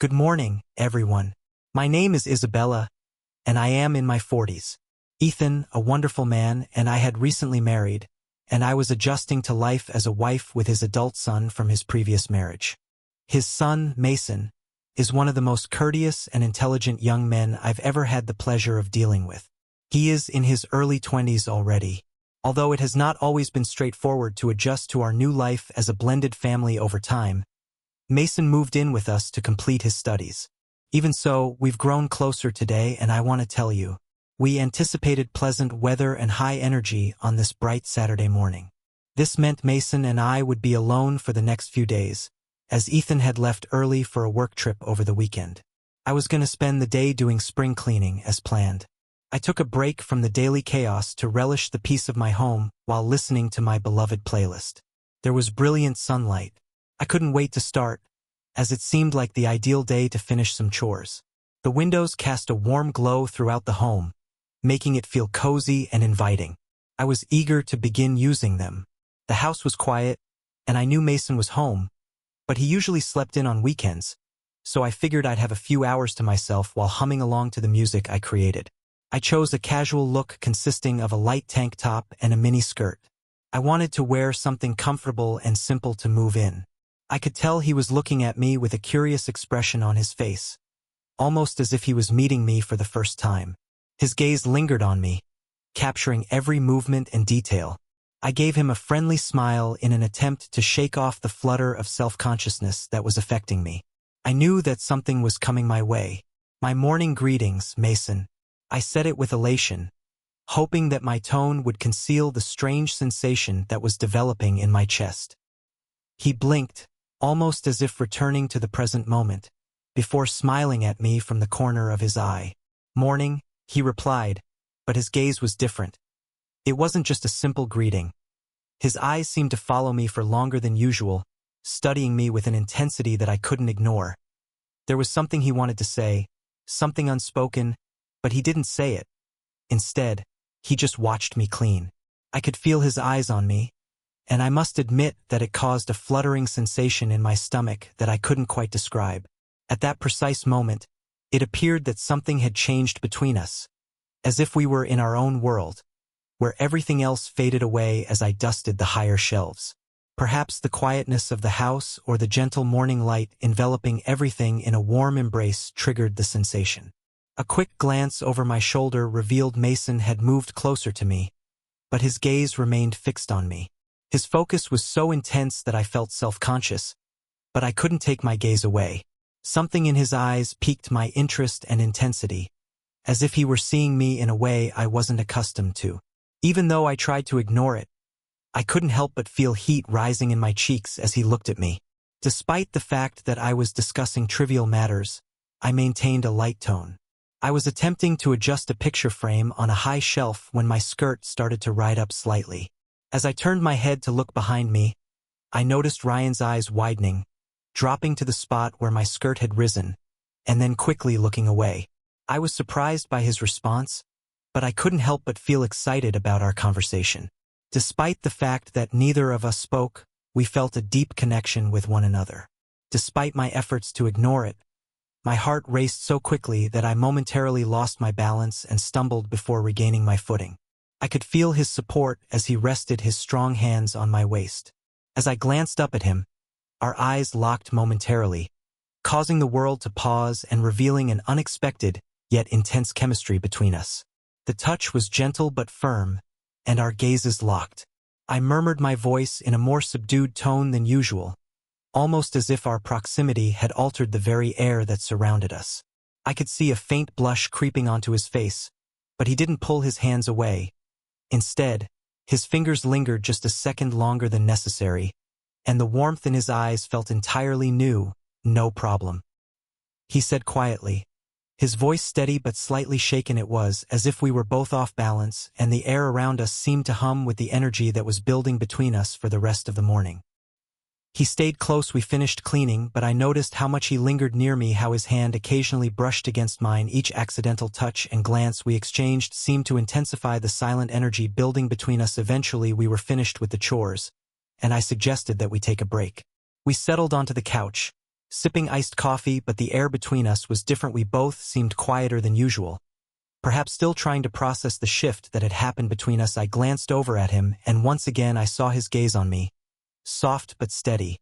Good morning, everyone. My name is Isabella, and I am in my 40s. Ethan, a wonderful man, and I had recently married, and I was adjusting to life as a wife with his adult son from his previous marriage. His son, Mason, is one of the most courteous and intelligent young men I've ever had the pleasure of dealing with. He is in his early 20s already, although it has not always been straightforward to adjust to our new life as a blended family over time. Mason moved in with us to complete his studies. Even so, we've grown closer today, and I want to tell you, we anticipated pleasant weather and high energy on this bright Saturday morning. This meant Mason and I would be alone for the next few days, as Ethan had left early for a work trip over the weekend. I was going to spend the day doing spring cleaning as planned. I took a break from the daily chaos to relish the peace of my home while listening to my beloved playlist. There was brilliant sunlight. I couldn't wait to start, as it seemed like the ideal day to finish some chores. The windows cast a warm glow throughout the home, making it feel cozy and inviting. I was eager to begin using them. The house was quiet, and I knew Mason was home, but he usually slept in on weekends, so I figured I'd have a few hours to myself while humming along to the music I created. I chose a casual look consisting of a light tank top and a mini skirt. I wanted to wear something comfortable and simple to move in. I could tell he was looking at me with a curious expression on his face, almost as if he was meeting me for the first time. His gaze lingered on me, capturing every movement and detail. I gave him a friendly smile in an attempt to shake off the flutter of self-consciousness that was affecting me. I knew that something was coming my way. "My morning greetings, Mason." I said it with elation, hoping that my tone would conceal the strange sensation that was developing in my chest. He blinked, almost as if returning to the present moment, before smiling at me from the corner of his eye. "Morning," he replied, but his gaze was different. It wasn't just a simple greeting. His eyes seemed to follow me for longer than usual, studying me with an intensity that I couldn't ignore. There was something he wanted to say, something unspoken, but he didn't say it. Instead, he just watched me clean. I could feel his eyes on me, and I must admit that it caused a fluttering sensation in my stomach that I couldn't quite describe. At that precise moment, it appeared that something had changed between us, as if we were in our own world, where everything else faded away as I dusted the higher shelves. Perhaps the quietness of the house or the gentle morning light enveloping everything in a warm embrace triggered the sensation. A quick glance over my shoulder revealed Mason had moved closer to me, but his gaze remained fixed on me. His focus was so intense that I felt self-conscious, but I couldn't take my gaze away. Something in his eyes piqued my interest and intensity, as if he were seeing me in a way I wasn't accustomed to. Even though I tried to ignore it, I couldn't help but feel heat rising in my cheeks as he looked at me. Despite the fact that I was discussing trivial matters, I maintained a light tone. I was attempting to adjust a picture frame on a high shelf when my skirt started to ride up slightly. As I turned my head to look behind me, I noticed Ryan's eyes widening, dropping to the spot where my skirt had risen, and then quickly looking away. I was surprised by his response, but I couldn't help but feel excited about our conversation. Despite the fact that neither of us spoke, we felt a deep connection with one another. Despite my efforts to ignore it, my heart raced so quickly that I momentarily lost my balance and stumbled before regaining my footing. I could feel his support as he rested his strong hands on my waist. As I glanced up at him, our eyes locked momentarily, causing the world to pause and revealing an unexpected yet intense chemistry between us. The touch was gentle but firm, and our gazes locked. I murmured my voice in a more subdued tone than usual, almost as if our proximity had altered the very air that surrounded us. I could see a faint blush creeping onto his face, but he didn't pull his hands away. Instead, his fingers lingered just a second longer than necessary, and the warmth in his eyes felt entirely new. "No problem," he said quietly. His voice steady but slightly shaken. It was as if we were both off balance, and the air around us seemed to hum with the energy that was building between us for the rest of the morning. He stayed close. We finished cleaning, but I noticed how much he lingered near me, how his hand occasionally brushed against mine. Each accidental touch and glance we exchanged seemed to intensify the silent energy building between us. Eventually, we were finished with the chores, and I suggested that we take a break. We settled onto the couch, sipping iced coffee, but the air between us was different. We both seemed quieter than usual. Perhaps still trying to process the shift that had happened between us, I glanced over at him, and once again I saw his gaze on me, soft but steady,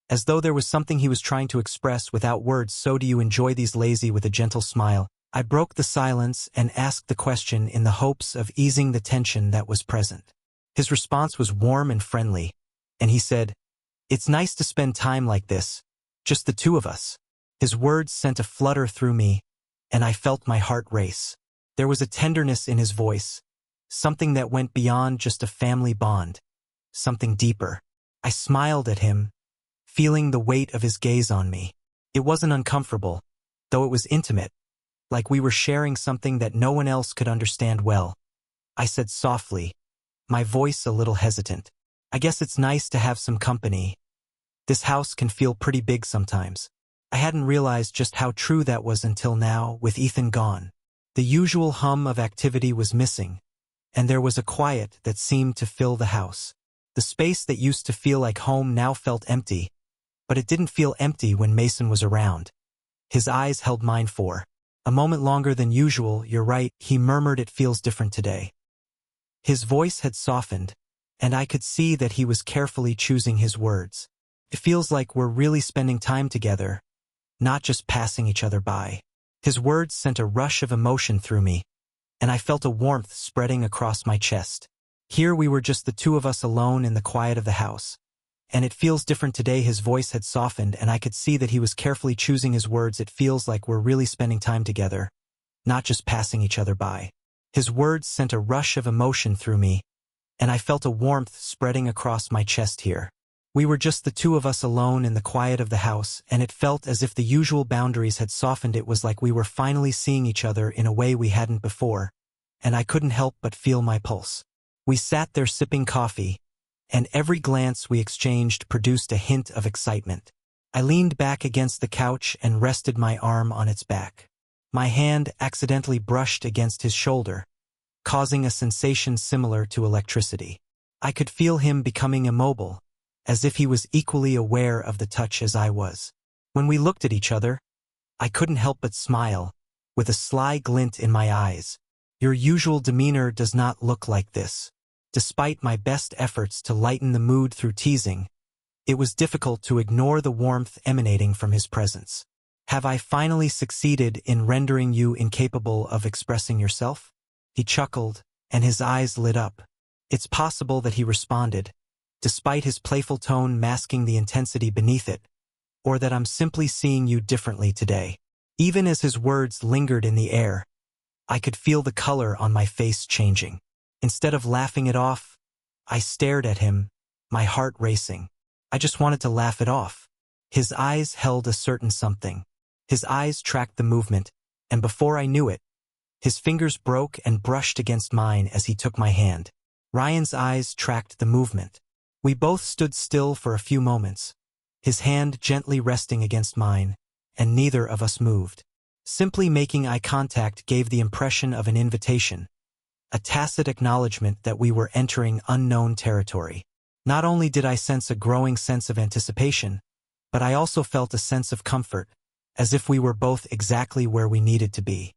as though there was something he was trying to express without words. "So do you enjoy these?" lazy with a gentle smile. I broke the silence and asked the question in the hopes of easing the tension that was present. His response was warm and friendly, and he said, "It's nice to spend time like this, just the two of us." His words sent a flutter through me, and I felt my heart race. There was a tenderness in his voice, something that went beyond just a family bond, something deeper. I smiled at him, feeling the weight of his gaze on me. It wasn't uncomfortable, though it was intimate, like we were sharing something that no one else could understand well. I said softly, my voice a little hesitant, "I guess it's nice to have some company. This house can feel pretty big sometimes." I hadn't realized just how true that was until now, with Ethan gone. The usual hum of activity was missing, and there was a quiet that seemed to fill the house. The space that used to feel like home now felt empty, but it didn't feel empty when Mason was around. His eyes held mine for a moment longer than usual. "You're right," he murmured, "it feels different today." His voice had softened, and I could see that he was carefully choosing his words. "It feels like we're really spending time together, not just passing each other by." His words sent a rush of emotion through me, and I felt a warmth spreading across my chest. Here we were, just the two of us alone in the quiet of the house. "And it feels different today." His voice had softened, and I could see that he was carefully choosing his words. "It feels like we're really spending time together, not just passing each other by." His words sent a rush of emotion through me, and I felt a warmth spreading across my chest. Here we were, just the two of us alone in the quiet of the house, and it felt as if the usual boundaries had softened. It was like we were finally seeing each other in a way we hadn't before, and I couldn't help but feel my pulse. We sat there sipping coffee, and every glance we exchanged produced a hint of excitement. I leaned back against the couch and rested my arm on its back. My hand accidentally brushed against his shoulder, causing a sensation similar to electricity. I could feel him becoming immobile, as if he was equally aware of the touch as I was. When we looked at each other, I couldn't help but smile, with a sly glint in my eyes. "Your usual demeanor does not look like this." Despite my best efforts to lighten the mood through teasing, it was difficult to ignore the warmth emanating from his presence. "Have I finally succeeded in rendering you incapable of expressing yourself?" He chuckled, and his eyes lit up. It's possible that he responded, despite his playful tone masking the intensity beneath it, or that I'm simply seeing you differently today. Even as his words lingered in the air, I could feel the color on my face changing. Instead of laughing it off, I stared at him, my heart racing. I just wanted to laugh it off. His eyes held a certain something. His eyes tracked the movement, and before I knew it, his fingers broke and brushed against mine as he took my hand. Ryan's eyes tracked the movement. We both stood still for a few moments, his hand gently resting against mine, and neither of us moved. Simply making eye contact gave the impression of an invitation, a tacit acknowledgement that we were entering unknown territory. Not only did I sense a growing sense of anticipation, but I also felt a sense of comfort, as if we were both exactly where we needed to be.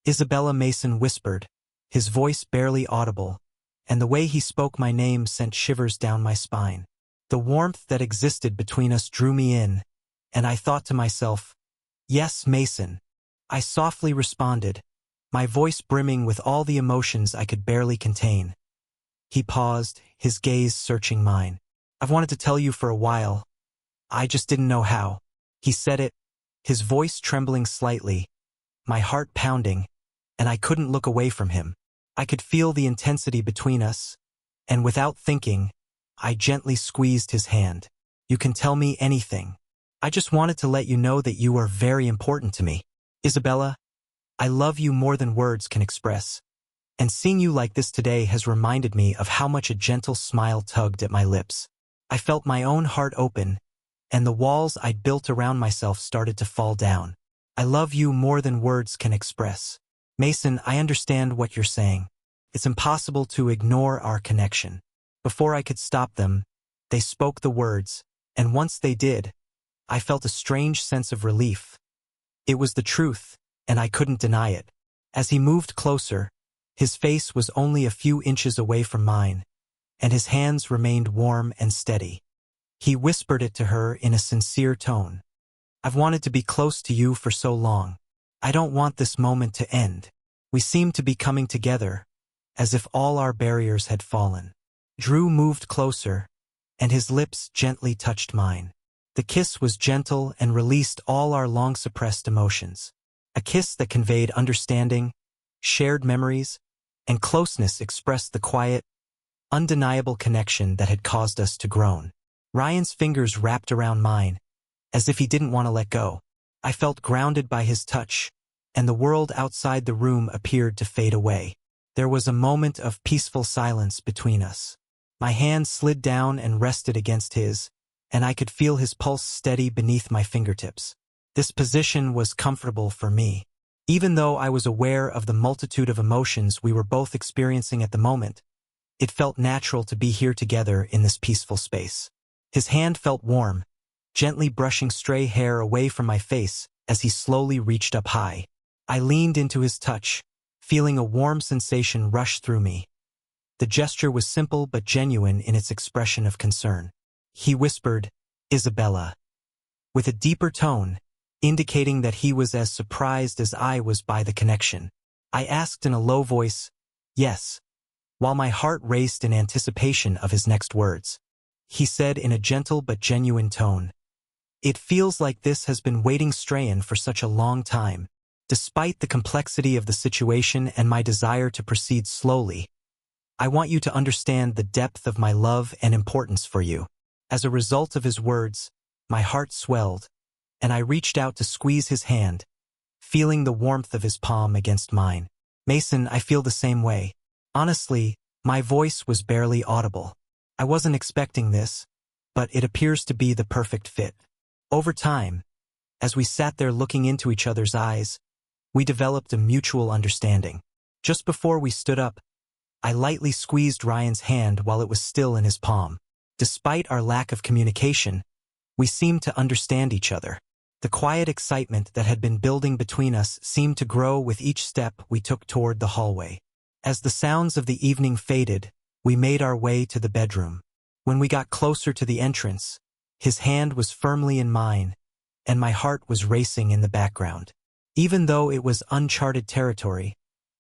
"Isabella," Mason whispered, his voice barely audible, and the way he spoke my name sent shivers down my spine. The warmth that existed between us drew me in, and I thought to myself, "Yes, Mason." I softly responded, my voice brimming with all the emotions I could barely contain. He paused, his gaze searching mine. "I've wanted to tell you for a while. I just didn't know how." He said it, his voice trembling slightly, my heart pounding, and I couldn't look away from him. I could feel the intensity between us, and without thinking, I gently squeezed his hand. "You can tell me anything. I just wanted to let you know that you are very important to me. Isabella, I love you more than words can express. And seeing you like this today has reminded me of how much." A gentle smile tugged at my lips. I felt my own heart open, and the walls I'd built around myself started to fall down. "I love you more than words can express. Mason, I understand what you're saying. It's impossible to ignore our connection." Before I could stop them, they spoke the words, and once they did, I felt a strange sense of relief. It was the truth, and I couldn't deny it. As he moved closer, his face was only a few inches away from mine, and his hands remained warm and steady. He whispered it to her in a sincere tone. "I've wanted to be close to you for so long. I don't want this moment to end." We seemed to be coming together, as if all our barriers had fallen. Drew moved closer, and his lips gently touched mine. The kiss was gentle and released all our long-suppressed emotions. A kiss that conveyed understanding, shared memories, and closeness expressed the quiet, undeniable connection that had caused us to groan. Ryan's fingers wrapped around mine, as if he didn't want to let go. I felt grounded by his touch, and the world outside the room appeared to fade away. There was a moment of peaceful silence between us. My hand slid down and rested against his, and I could feel his pulse steady beneath my fingertips. This position was comfortable for me. Even though I was aware of the multitude of emotions we were both experiencing at the moment, it felt natural to be here together in this peaceful space. His hand felt warm, gently brushing stray hair away from my face as he slowly reached up high. I leaned into his touch, feeling a warm sensation rush through me. The gesture was simple but genuine in its expression of concern. He whispered, "Isabella," with a deeper tone, indicating that he was as surprised as I was by the connection. I asked in a low voice, "Yes," while my heart raced in anticipation of his next words. He said in a gentle but genuine tone, "It feels like this has been waiting strayin' for such a long time." Despite the complexity of the situation and my desire to proceed slowly, I want you to understand the depth of my love and importance for you. As a result of his words, my heart swelled, and I reached out to squeeze his hand, feeling the warmth of his palm against mine. "Mason, I feel the same way." Honestly, my voice was barely audible. I wasn't expecting this, but it appears to be the perfect fit. Over time, as we sat there looking into each other's eyes, we developed a mutual understanding. Just before we stood up, I lightly squeezed Ryan's hand while it was still in his palm. Despite our lack of communication, we seemed to understand each other. The quiet excitement that had been building between us seemed to grow with each step we took toward the hallway. As the sounds of the evening faded, we made our way to the bedroom. When we got closer to the entrance, his hand was firmly in mine, and my heart was racing in the background. Even though it was uncharted territory,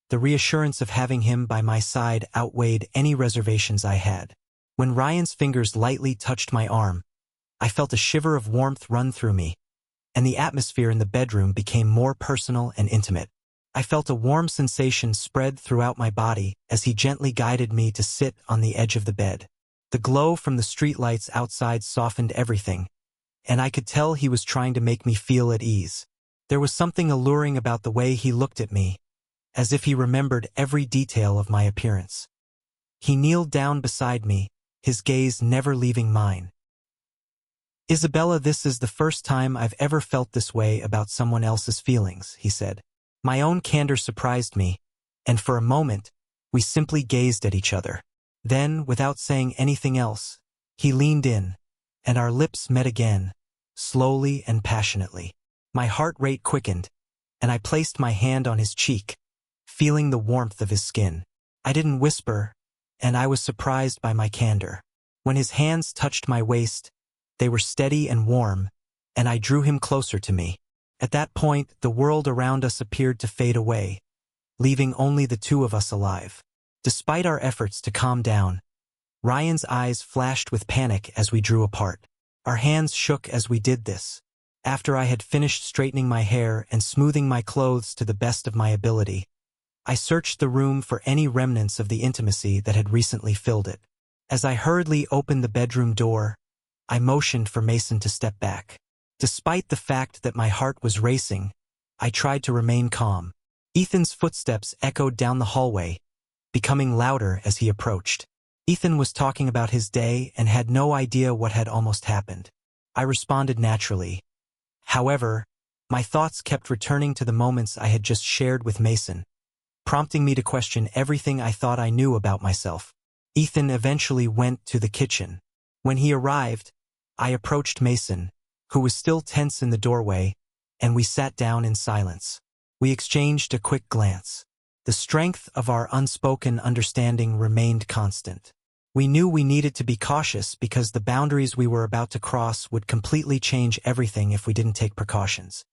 the reassurance of having him by my side outweighed any reservations I had. When Ryan's fingers lightly touched my arm, I felt a shiver of warmth run through me, and the atmosphere in the bedroom became more personal and intimate. I felt a warm sensation spread throughout my body as he gently guided me to sit on the edge of the bed. The glow from the streetlights outside softened everything, and I could tell he was trying to make me feel at ease. There was something alluring about the way he looked at me, as if he remembered every detail of my appearance. He kneeled down beside me, his gaze never leaving mine. "Isabella, this is the first time I've ever felt this way about someone else's feelings," he said. My own candor surprised me, and for a moment, we simply gazed at each other. Then, without saying anything else, he leaned in, and our lips met again, slowly and passionately. My heart rate quickened, and I placed my hand on his cheek, feeling the warmth of his skin. I didn't whisper, and I was surprised by my candor. When his hands touched my waist, they were steady and warm, and I drew him closer to me. At that point, the world around us appeared to fade away, leaving only the two of us alive. Despite our efforts to calm down, Ryan's eyes flashed with panic as we drew apart. Our hands shook as we did this. After I had finished straightening my hair and smoothing my clothes to the best of my ability, I searched the room for any remnants of the intimacy that had recently filled it. As I hurriedly opened the bedroom door, I motioned for Mason to step back. Despite the fact that my heart was racing, I tried to remain calm. Ethan's footsteps echoed down the hallway, becoming louder as he approached. Ethan was talking about his day and had no idea what had almost happened. I responded naturally. However, my thoughts kept returning to the moments I had just shared with Mason, prompting me to question everything I thought I knew about myself. Ethan eventually went to the kitchen. When he arrived, I approached Mason, who was still tense in the doorway, and we sat down in silence. We exchanged a quick glance. The strength of our unspoken understanding remained constant. We knew we needed to be cautious because the boundaries we were about to cross would completely change everything if we didn't take precautions.